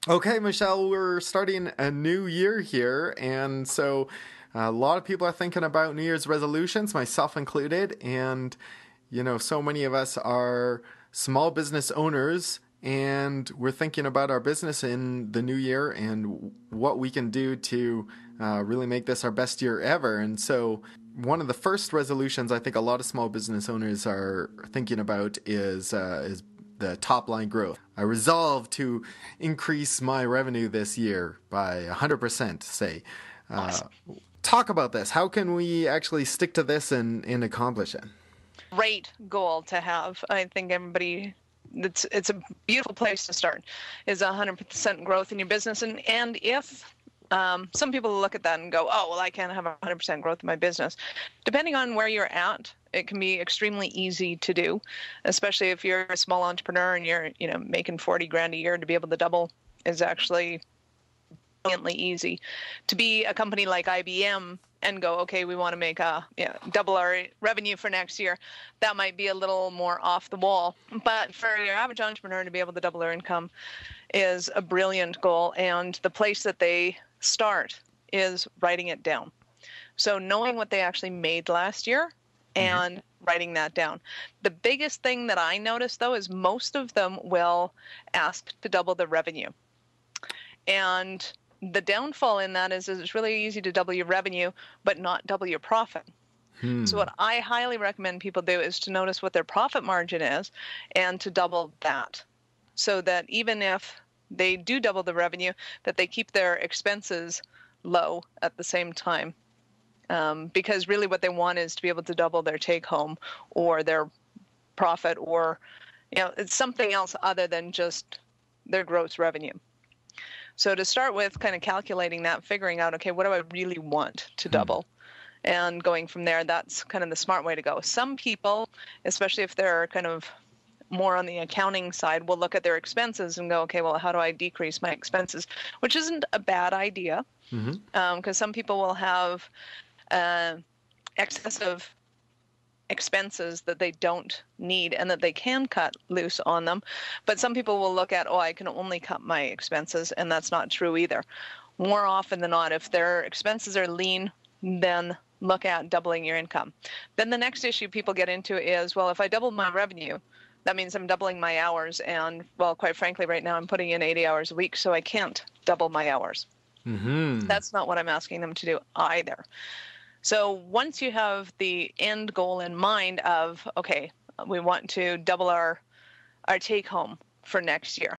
Okay, Michelle, we're starting a new year here, and so a lot of people are thinking about New Year's resolutions, myself included, and so many of us are small business owners, and we're thinking about our business in the new year and what we can do to really make this our best year ever. And so, one of the first resolutions I think a lot of small business owners are thinking about is the top line growth. I resolve to increase my revenue this year by 100%, say. Uh, Awesome. Talk about this. How can we actually stick to this and accomplish it? Great goal to have. I think everybody it's a beautiful place to start is 100% growth in your business. And if some people look at that and go, oh, well, I can't have 100% growth in my business. Depending on where you're at, it can be extremely easy to do, especially if you're a small entrepreneur and you're, making 40 grand a year. To be able to double is actually brilliantly easy. To be a company like IBM and go, okay, we want to make double our revenue for next year, that might be a little more off the wall. But for your average entrepreneur to be able to double their income is a brilliant goal. And the place that they start is writing it down. So knowing what they actually made last year and writing that down. The biggest thing that I noticed, though, is most of them will ask to double the revenue. And the downfall in that is it's really easy to double your revenue, but not double your profit. So Hmm. what I highly recommend people do is to notice what their profit margin is and to double that, so that even if they do double the revenue, that they keep their expenses low at the same time. Because really what they want is to be able to double their take home or their profit, or it's something else other than just their gross revenue. So to start with, kind of calculating that, figuring out, okay, what do I really want to Hmm. double? And going from there, that's kind of the smart way to go. Some people, especially if they're kind of more on the accounting side, will look at their expenses and go, okay, well, how do I decrease my expenses? Which isn't a bad idea, Hmm. because some people will have uh, excessive expenses that they don't need and that they can cut loose on them. But some people will look at, oh, I can only cut my expenses, and that's not true either. More often than not, if their expenses are lean, then look at doubling your income. Then the next issue people get into is, well, if I double my revenue, that means I'm doubling my hours. And, well, quite frankly, right now I'm putting in 80 hours a week, so I can't double my hours. Hmm. That's not what I'm asking them to do either. So once you have the end goal in mind of, okay, we want to double our take home for next year.